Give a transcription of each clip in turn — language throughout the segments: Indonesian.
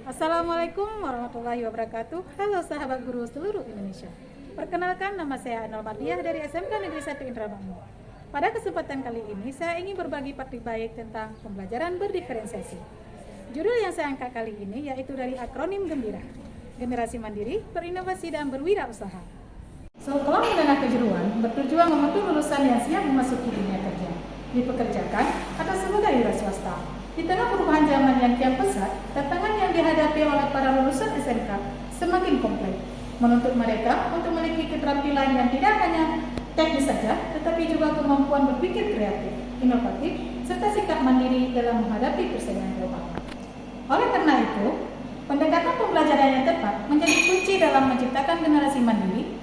Assalamualaikum warahmatullahi wabarakatuh. Halo sahabat guru seluruh Indonesia. Perkenalkan, nama saya Anal Mardiah dari SMK Negeri 1 Indramayu. Pada kesempatan kali ini saya ingin berbagi praktik baik tentang pembelajaran berdiferensiasi. Judul yang saya angkat kali ini yaitu dari akronim GEMBIRA, Generasi Mandiri, Berinovasi dan Berwirausaha. Sekolah menengah kejuruan bertujuan membentuk lulusan yang siap memasuki dunia kerja, dipekerjakan atau sebagai wira swasta. Di tengah perubahan zaman yang kian pesat, tantangan yang dihadapi oleh para lulusan SMK semakin kompleks, menuntut mereka untuk memiliki keterampilan yang tidak hanya teknis saja, tetapi juga kemampuan berpikir kreatif, inovatif, serta sikap mandiri dalam menghadapi persaingan global. Oleh karena itu, pendekatan pembelajaran yang tepat menjadi kunci dalam menciptakan generasi mandiri,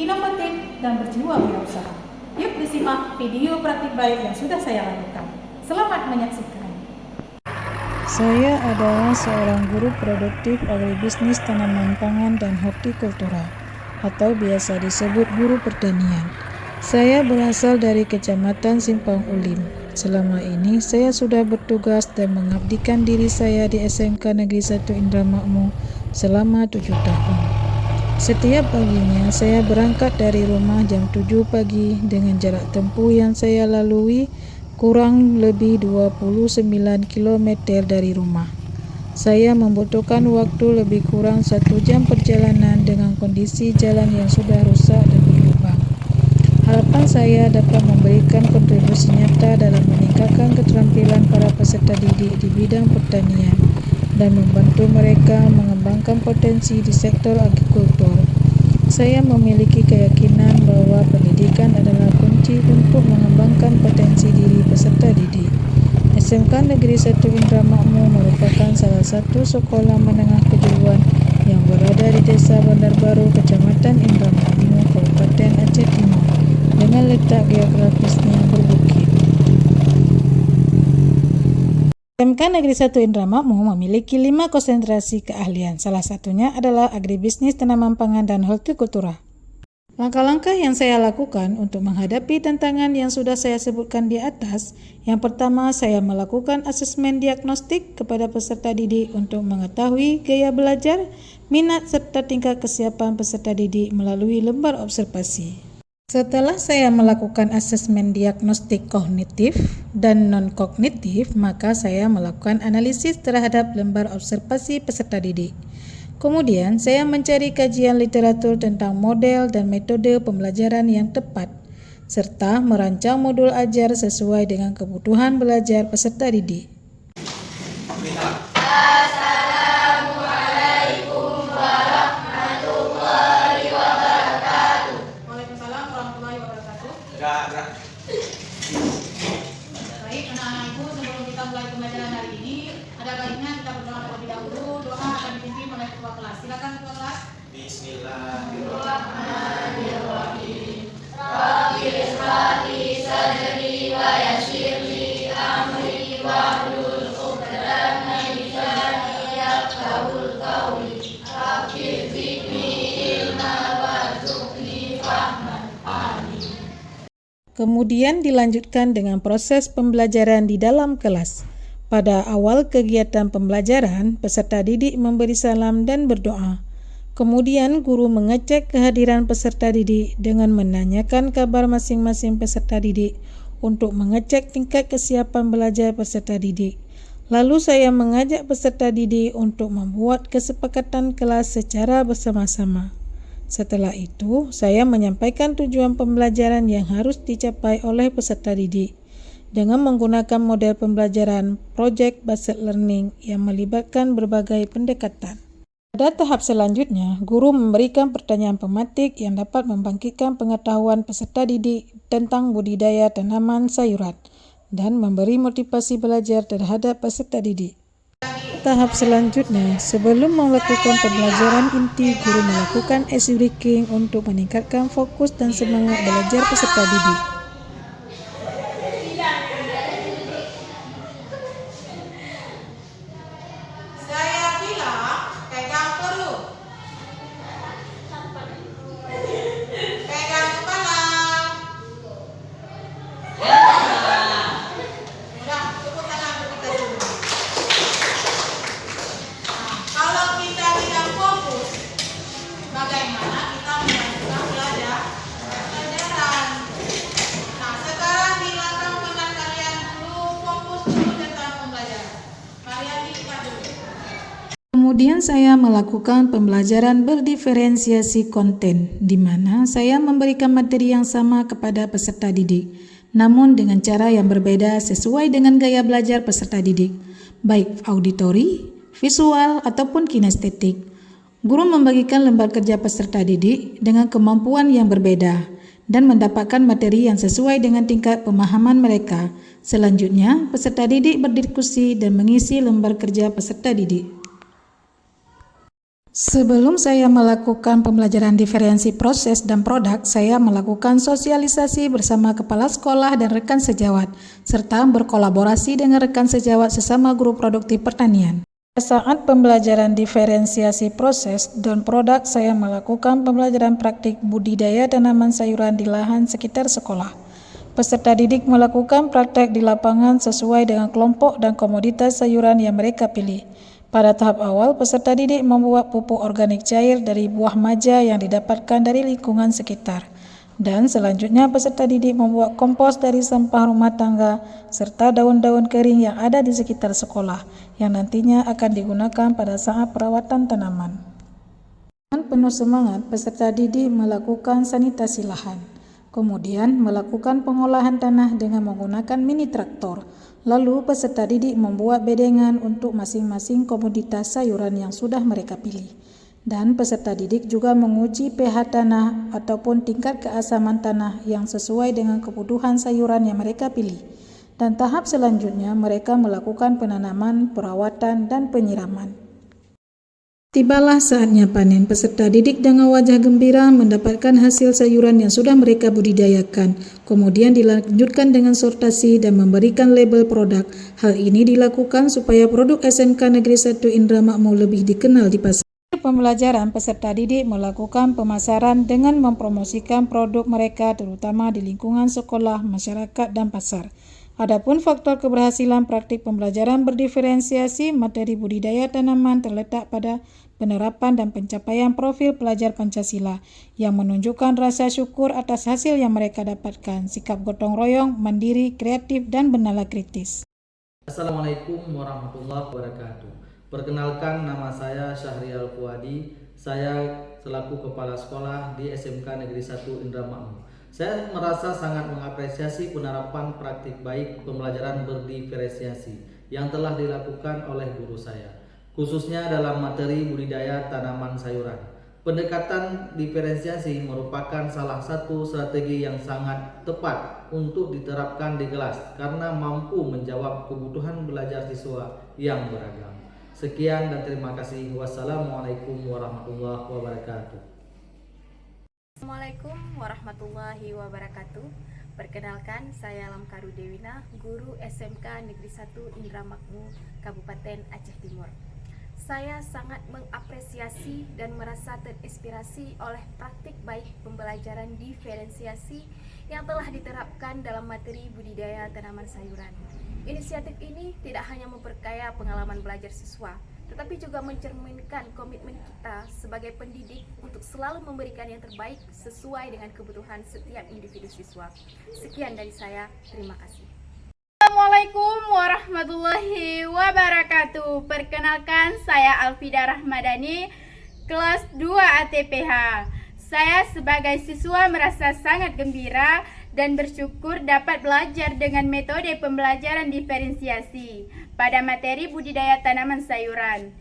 inovatif, dan berjiwa wirausaha. Yuk disimak video praktik baik yang sudah saya lakukan. Selamat menyaksikan. Saya adalah seorang guru produktif agribisnis tanaman pangan dan hortikultura, atau biasa disebut guru pertanian. Saya berasal dari Kecamatan Simpang Ulim. Selama ini saya sudah bertugas dan mengabdikan diri saya di SMK Negeri 1 Indramayu selama 7 tahun. Setiap paginya saya berangkat dari rumah jam 7 pagi dengan jarak tempuh yang saya lalui kurang lebih 29 km dari rumah. Saya membutuhkan waktu lebih kurang 1 jam perjalanan dengan kondisi jalan yang sudah rusak dan berlubang. Harapan saya dapat memberikan kontribusi nyata dalam meningkatkan keterampilan para peserta didik di bidang pertanian dan membantu mereka mengembangkan potensi di sektor agrikultur. Saya memiliki keyakinan bahwa pendidikan adalah kunci untuk mengembangkan potensi diri peserta didik. SMK Negeri 1 Indramayu merupakan salah satu sekolah menengah kejuruan yang berada di Desa Bandar Baru, Kecamatan Indramayu, Kabupaten Aceh Timur, dengan letak geografisnya berbukit. SMK Negeri 1 Indramayu memiliki 5 konsentrasi keahlian. Salah satunya adalah agribisnis tanaman pangan dan hortikultura. Langkah-langkah yang saya lakukan untuk menghadapi tantangan yang sudah saya sebutkan di atas, yang pertama saya melakukan asesmen diagnostik kepada peserta didik untuk mengetahui gaya belajar, minat serta tingkat kesiapan peserta didik melalui lembar observasi. Setelah saya melakukan asesmen diagnostik kognitif dan non-kognitif, maka saya melakukan analisis terhadap lembar observasi peserta didik. Kemudian, saya mencari kajian literatur tentang model dan metode pembelajaran yang tepat, serta merancang modul ajar sesuai dengan kebutuhan belajar peserta didik. Assalamualaikum warahmatullahi wabarakatuh. Waalaikumsalam warahmatullahi wabarakatuh. Baik, anak-anakku, sebelum kita mulai pembelajaran hari ini, ada baiknya kita berdoa terlebih dahulu. Doa akan dipimpin oleh ketua kelas. Silakan ketua kelas. Bismillahirrahmanirrahim. Rabbi ishrah li sadri wa yassir li amri wahlul 'uqdatam min lisani yafqahul qawli. Rabbi zidni ilma warzuqni fahman. Amin. Kemudian dilanjutkan dengan proses pembelajaran di dalam kelas. Pada awal kegiatan pembelajaran, peserta didik memberi salam dan berdoa. Kemudian guru mengecek kehadiran peserta didik dengan menanyakan kabar masing-masing peserta didik untuk mengecek tingkat kesiapan belajar peserta didik. Lalu saya mengajak peserta didik untuk membuat kesepakatan kelas secara bersama-sama. Setelah itu, saya menyampaikan tujuan pembelajaran yang harus dicapai oleh peserta didik dengan menggunakan model pembelajaran Project Based Learning yang melibatkan berbagai pendekatan. Pada tahap selanjutnya, guru memberikan pertanyaan pematik yang dapat membangkitkan pengetahuan peserta didik tentang budidaya tanaman sayuran dan memberi motivasi belajar terhadap peserta didik. Tahap selanjutnya, sebelum melakukan pembelajaran inti, guru melakukan ice breaking untuk meningkatkan fokus dan semangat belajar peserta didik. Kemudian saya melakukan pembelajaran berdiferensiasi konten, di mana saya memberikan materi yang sama kepada peserta didik, namun dengan cara yang berbeda sesuai dengan gaya belajar peserta didik, baik auditori, visual, ataupun kinestetik. Guru membagikan lembar kerja peserta didik dengan kemampuan yang berbeda dan mendapatkan materi yang sesuai dengan tingkat pemahaman mereka. Selanjutnya, peserta didik berdiskusi dan mengisi lembar kerja peserta didik. Sebelum saya melakukan pembelajaran diferensi proses dan produk, saya melakukan sosialisasi bersama kepala sekolah dan rekan sejawat, serta berkolaborasi dengan rekan sejawat sesama guru produktif pertanian. Saat pembelajaran diferensiasi proses dan produk, saya melakukan pembelajaran praktik budidaya tanaman sayuran di lahan sekitar sekolah. Peserta didik melakukan praktek di lapangan sesuai dengan kelompok dan komoditas sayuran yang mereka pilih. Pada tahap awal, peserta didik membuat pupuk organik cair dari buah maja yang didapatkan dari lingkungan sekitar. Dan selanjutnya peserta didik membuat kompos dari sampah rumah tangga serta daun-daun kering yang ada di sekitar sekolah, yang nantinya akan digunakan pada saat perawatan tanaman. Dengan penuh semangat, peserta didik melakukan sanitasi lahan. Kemudian melakukan pengolahan tanah dengan menggunakan mini traktor. Lalu peserta didik membuat bedengan untuk masing-masing komoditas sayuran yang sudah mereka pilih. Dan peserta didik juga menguji pH tanah ataupun tingkat keasaman tanah yang sesuai dengan kebutuhan sayuran yang mereka pilih. Dan tahap selanjutnya mereka melakukan penanaman, perawatan, dan penyiraman. Tibalah saatnya panen. Peserta didik dengan wajah gembira mendapatkan hasil sayuran yang sudah mereka budidayakan. Kemudian dilanjutkan dengan sortasi dan memberikan label produk. Hal ini dilakukan supaya produk SMK Negeri 1 Indramayu lebih dikenal di pasar. Pembelajaran, peserta didik melakukan pemasaran dengan mempromosikan produk mereka terutama di lingkungan sekolah, masyarakat, dan pasar. Adapun faktor keberhasilan praktik pembelajaran berdiferensiasi materi budidaya tanaman terletak pada penerapan dan pencapaian profil pelajar Pancasila yang menunjukkan rasa syukur atas hasil yang mereka dapatkan, sikap gotong royong, mandiri, kreatif, dan bernalar kritis. Assalamualaikum warahmatullahi wabarakatuh. Perkenalkan, nama saya Syahrial Fuadi. Saya selaku kepala sekolah di SMK Negeri 1 Indramayu. Saya merasa sangat mengapresiasi penerapan praktik baik pembelajaran berdiferensiasi yang telah dilakukan oleh guru saya, khususnya dalam materi budidaya tanaman sayuran. Pendekatan diferensiasi merupakan salah satu strategi yang sangat tepat untuk diterapkan di kelas karena mampu menjawab kebutuhan belajar siswa yang beragam. Sekian dan terima kasih. Wassalamualaikum warahmatullahi wabarakatuh. Assalamualaikum warahmatullahi wabarakatuh. Perkenalkan, saya Lamkaru Dewina, guru SMK Negeri 1 Indramayu, Kabupaten Aceh Timur. Saya sangat mengapresiasi dan merasa terinspirasi oleh praktik baik pembelajaran diferensiasi yang telah diterapkan dalam materi budidaya tanaman sayuran. Inisiatif ini tidak hanya memperkaya pengalaman belajar siswa, tetapi juga mencerminkan komitmen kita sebagai pendidik untuk selalu memberikan yang terbaik sesuai dengan kebutuhan setiap individu siswa. Sekian dari saya, terima kasih. Assalamualaikum warahmatullahi wabarakatuh. Perkenalkan, saya Alfida Rahmadani, kelas 2 ATPH. Saya sebagai siswa merasa sangat gembira dan bersyukur dapat belajar dengan metode pembelajaran diferensiasi pada materi budidaya tanaman sayuran.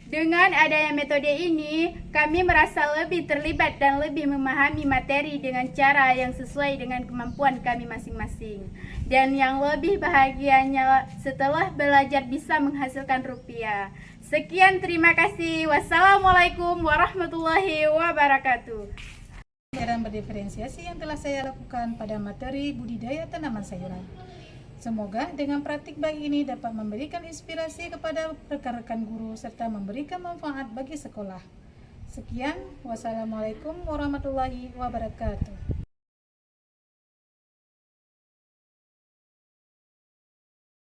Dengan adanya metode ini, kami merasa lebih terlibat dan lebih memahami materi dengan cara yang sesuai dengan kemampuan kami masing-masing. Dan yang lebih bahagianya, setelah belajar bisa menghasilkan rupiah. Sekian, terima kasih. Wassalamualaikum warahmatullahi wabarakatuh. Pembelajaran berdiferensiasi yang telah saya lakukan pada materi budidaya tanaman sayuran. Semoga dengan praktik baik ini dapat memberikan inspirasi kepada rekan-rekan guru serta memberikan manfaat bagi sekolah. Sekian, wassalamualaikum warahmatullahi wabarakatuh.